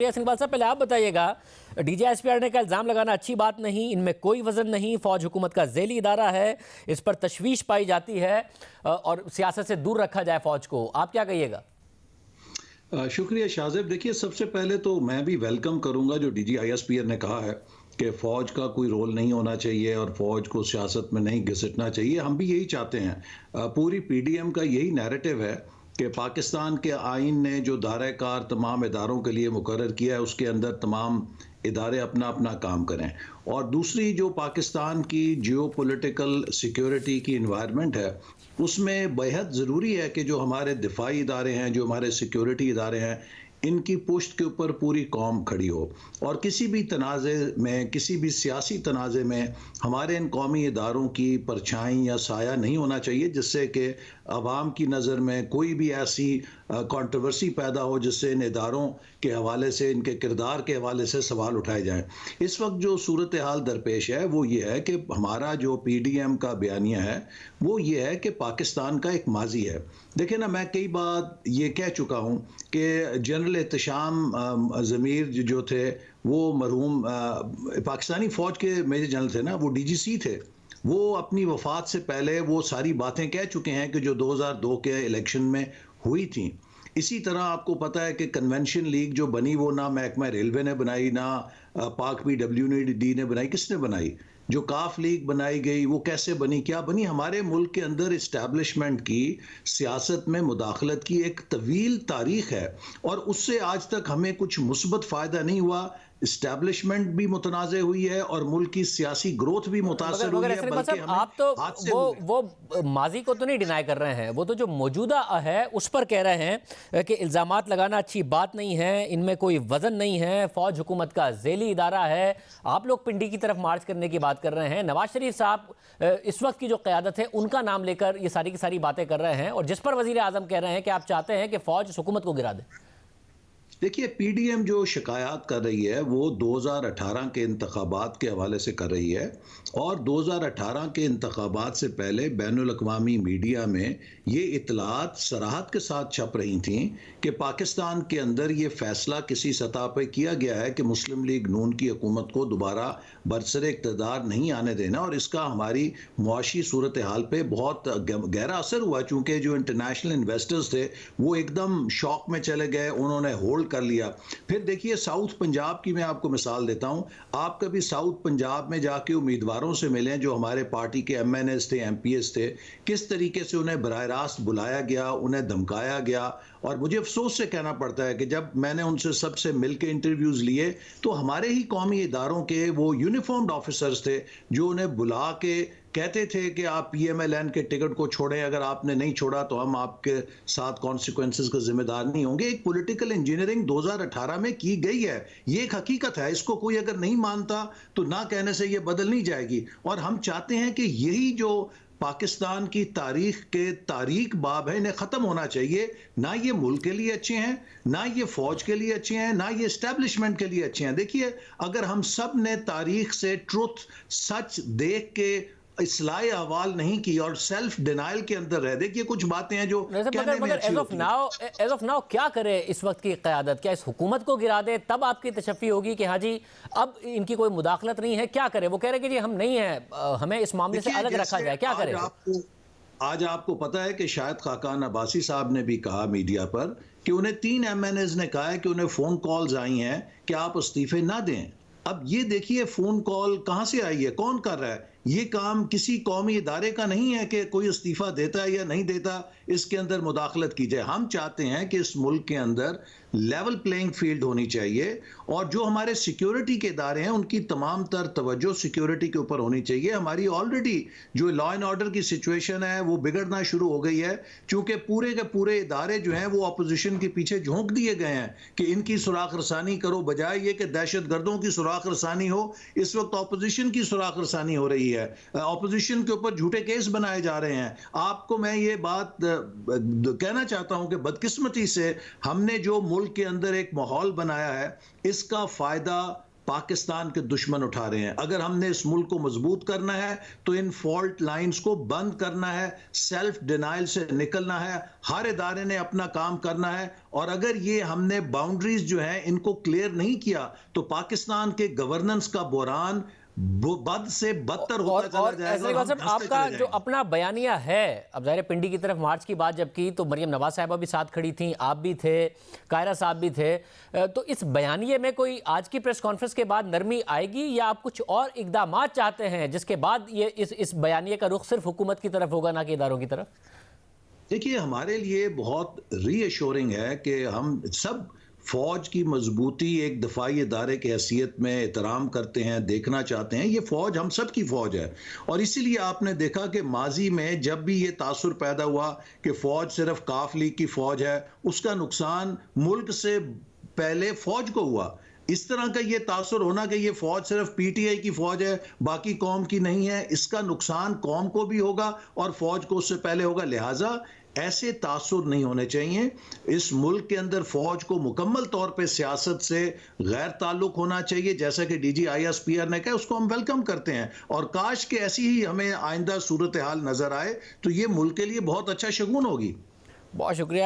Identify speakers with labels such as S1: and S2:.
S1: सिंघवाल साहब, पहले आप बताइएगा, डीजीएसपीआर ने का इल्ज़ाम लगाना अच्छी बात नहीं, इनमें कोई वजन नहीं, फौज हुकूमत का ज़ेली इदारा है, इस पर तशवीश पाई जाती है और सियासत से दूर रखा जाए फौज को। आप क्या कहिएगा?
S2: शुक्रिया शाहजेब। देखिए, सबसे पहले तो मैं भी वेलकम करूंगा जो डीजीआईएसपीआर ने कहा है कि फ़ौज का कोई रोल नहीं होना चाहिए और फ़ौज को सियासत में नहीं घसीटना चाहिए। हम भी यही चाहते हैं। पूरी पीडीएम का यही नैरेटिव है कि पाकिस्तान के आइन ने जो दायरा-ए-कार तमाम इदारों के लिए मुकर्रर किया है, उसके अंदर तमाम इदारे अपना अपना काम करें। और दूसरी जो पाकिस्तान की जियोपॉलिटिकल सिक्योरिटी की इन्वायरमेंट है, उसमें बेहद ज़रूरी है कि जो हमारे दिफाई इदारे हैं, जो हमारे सिक्योरिटी इदारे हैं, इनकी पुश्त के ऊपर पूरी कौम खड़ी हो। और किसी भी तनाज़े में, किसी भी सियासी तनाज़े में हमारे इन कौमी इदारों की परछाई या साया नहीं होना चाहिए, जिससे कि अवाम की नज़र में कोई भी ऐसी कंट्रोवर्सी पैदा हो जिससे इन इदारों के हवाले से, इनके किरदार के हवाले से सवाल उठाए जाएं। इस वक्त जो सूरत हाल दरपेश है वो ये है कि हमारा जो पीडीएम का बयानिया है वो ये है कि पाकिस्तान का एक माजी है। देखिए ना, मैं कई बार ये कह चुका हूँ कि जनरल एहतशाम ज़मीर जो थे वो मरहूम पाकिस्तानी फ़ौज के मेजर जनरल थे ना, वो डीजीसी थे। वो अपनी वफ़ात से पहले वो सारी बातें कह चुके हैं कि जो 2002 के इलेक्शन में हुई थी। इसी तरह आपको पता है कि कन्वेंशन लीग जो बनी वो ना महकमा रेलवे ने बनाई, ना पाक पीडब्ल्यूडी ने बनाई। किसने बनाई? जो काफ लीग बनाई गई वो कैसे बनी, क्या बनी? हमारे मुल्क के अंदर इस्टेब्लिशमेंट की सियासत में मुदाखलत की एक तवील तारीख है और उससे आज तक हमें कुछ मुस्बत फ़ायदा नहीं हुआ। इस्टेब्लिशमेंट भी मुतनाज़े हुई है और मुल्क की सियासी ग्रोथ भी मुतासर हुई है, बल्कि हमें
S1: आप तो वो माजी को तो नहीं डिनाई कर रहे हैं, वो तो जो मौजूदा है उस पर कह रहे हैं कि इल्ज़ामात लगाना अच्छी बात नहीं है, इनमें कोई वजन नहीं है, फौज हुकूमत का ज़ेली इदारा है। आप लोग पिंडी की तरफ मार्च करने की बात कर रहे हैं। नवाज शरीफ साहब इस वक्त की जो क़यादत है उनका नाम लेकर ये सारी की सारी बातें कर रहे हैं और जिस पर वज़ीर आज़म कह रहे हैं कि आप चाहते हैं कि फौज हुकूमत को गिरा दे।
S2: देखिए, पीडीएम जो शिकायत कर रही है वो 2018 के इंतखाबात के हवाले से कर रही है और 2018 के इंतखाबात से पहले बैनुल अक़वामी मीडिया में ये इतलात सराहत के साथ छप रही थीं कि पाकिस्तान के अंदर ये फैसला किसी सतह पर किया गया है कि मुस्लिम लीग नून की हुकूमत को दोबारा बरसरे इक़्तिदार नहीं आने देना और इसका हमारी मुआशी सूरत हाल पर बहुत गहरा असर हुआ। चूँकि जो इंटरनेशनल इन्वेस्टर्स थे वो एकदम शौक में चले गए, उन्होंने होल्ड कर लिया। फिर देखिए, साउथ पंजाब की मैं आपको मिसाल देता हूं। आप कभी साउथ पंजाब में जाके उम्मीदवारों से मिलें जो हमारे पार्टी के एमएनएस थे, एमपीएस थे, किस तरीके से उन्हें बराह रास्त बुलाया गया, उन्हें धमकाया गया। और मुझे अफसोस से कहना पड़ता है कि जब मैंने उनसे सबसे मिलकर इंटरव्यूज लिए तो हमारे ही कौमी इदारों के वो यूनिफॉर्म्ड ऑफिसर्स थे जो उन्हें बुला के कहते थे कि आप पीएमएलएन के टिकट को छोड़ें, अगर आपने नहीं छोड़ा तो हम आपके साथ कॉन्सिक्वेंसेस का जिम्मेदार नहीं होंगे। एक पॉलिटिकल इंजीनियरिंग 2018 में की गई है, ये एक हकीकत है। इसको कोई अगर नहीं मानता तो ना कहने से ये बदल नहीं जाएगी। और हम चाहते हैं कि यही जो पाकिस्तान की तारीख के तारीख बाब है, इन्हें ख़त्म होना चाहिए। ना ये मुल्क के लिए अच्छे हैं, ना ये फ़ौज के लिए अच्छे हैं, ना ये इस्टेब्लिशमेंट के लिए अच्छे हैं। देखिए, अगर हम सब ने तारीख से ट्रुथ, सच देख के इस्लाह अहवाल नहीं की और सेल्फ डिनाइल के अंदर रह, देखिए कुछ बातें हैं जो कहने में अच्छी होती हैं।
S1: एज ऑफ नाउ क्या करे इस वक्त की क़यादत? क्या इस हुकूमत को गिरा दे तब आपकी तशफ़ी होगी कि हाँ जी अब इनकी कोई मुदाखलत नहीं है? क्या करे? वो कह रहे हैं कि जी हम नहीं है, हमें इस मामले से अलग रखा जाए, क्या करे?
S2: आज आपको पता है कि शायद खाकान अब्बासी साहब ने भी कहा मीडिया पर कि उन्हें 3 एमएनएस ने कहा है कि उन्हें फ़ोन कॉल्स आई हैं कि आप इस्तीफे ना दें। अब ये देखिए, फ़ोन कॉल कहाँ से आई है, कौन कर रहा है? ये काम किसी कौमी इदारे का नहीं है कि कोई इस्तीफ़ा देता है या नहीं देता, इसके अंदर मुदाखलत की जाए। हम चाहते हैं कि इस मुल्क के अंदर लेवल प्लेइंग फील्ड होनी चाहिए और जो हमारे सिक्योरिटी के इदारे हैं उनकी तमाम तर तवज्जो सिक्योरिटी के ऊपर होनी चाहिए। हमारी ऑलरेडी जो लॉ एंड ऑर्डर की सिचुएशन है वो बिगड़ना शुरू हो गई है, क्योंकि पूरे के पूरे इदारे जो हैं वो अपोजिशन के पीछे झोंक दिए गए हैं कि इनकी सुराख रसानी करो, बजाय ये कि दहशत गर्दों की सुराख रसानी हो। इस वक्त अपोजिशन की सुराख रसानी हो रही है, ऑपोजिशन के ऊपर झूठे केस बनाए जा रहे हैं। आपको मैं ये बात कहना चाहता हूं कि बदकिस्मती से हमने जो मुल्क के अंदर एक माहौल बनाया है, इसका फायदा पाकिस्तान के दुश्मन उठा रहे हैं। अगर हमने इस मुल्क को मजबूत करना है तो इन फॉल्ट लाइंस को बंद करना है, सेल्फ डिनाइल से निकलना है, हर इदारे ने अपना काम करना है। और अगर ये हमने बाउंड्रीज जो है इनको क्लियर नहीं किया तो पाकिस्तान के गवर्नेंस का बुहरान बद से बदतर होता चला
S1: और
S2: जाएगा।
S1: ऐसे
S2: और हम
S1: साहब,
S2: धंसते
S1: आपका
S2: चले
S1: जो
S2: जाएंगे।
S1: अपना बयानिया है, अब ज़ाहिर है पिंडी की तरफ मार्च की बात जब की तो मरियम नवाज साहिबा भी साथ खड़ी थी, आप भी थे, कायरा साहब भी थे, तो इस बयानिए में कोई आज की प्रेस कॉन्फ्रेंस के बाद नरमी आएगी या आप कुछ और इकदामात चाहते हैं जिसके बाद ये इस बयानिए का रुख सिर्फ हुकूमत की तरफ होगा ना कि इदारों की तरफ?
S2: देखिए, हमारे लिए बहुत रीअश्योरिंग है कि हम सब फौज की मजबूती एक दफाई इदारे की हैसियत में एहतराम करते हैं, देखना चाहते हैं। ये फौज हम सब की फौज है और इसीलिए आपने देखा कि माजी में जब भी ये तासुर पैदा हुआ कि फौज सिर्फ काफ लीग की फौज है, उसका नुकसान मुल्क से पहले फौज को हुआ। इस तरह का ये तासुर होना कि ये फौज सिर्फ पीटीआई की फौज है, बाकी कौम की नहीं है, इसका नुकसान कौम को भी होगा और फौज को उससे पहले होगा। लिहाजा ऐसे तासुर नहीं होने चाहिए। इस मुल्क के अंदर फौज को मुकम्मल तौर पे सियासत से गैर ताल्लुक होना चाहिए, जैसा कि डीजी आईएसपीआर ने कहा, उसको हम वेलकम करते हैं। और काश कि ऐसी ही हमें आइंदा सूरत हाल नजर आए तो ये मुल्क के लिए बहुत अच्छा शगुन होगी।
S1: बहुत शुक्रिया।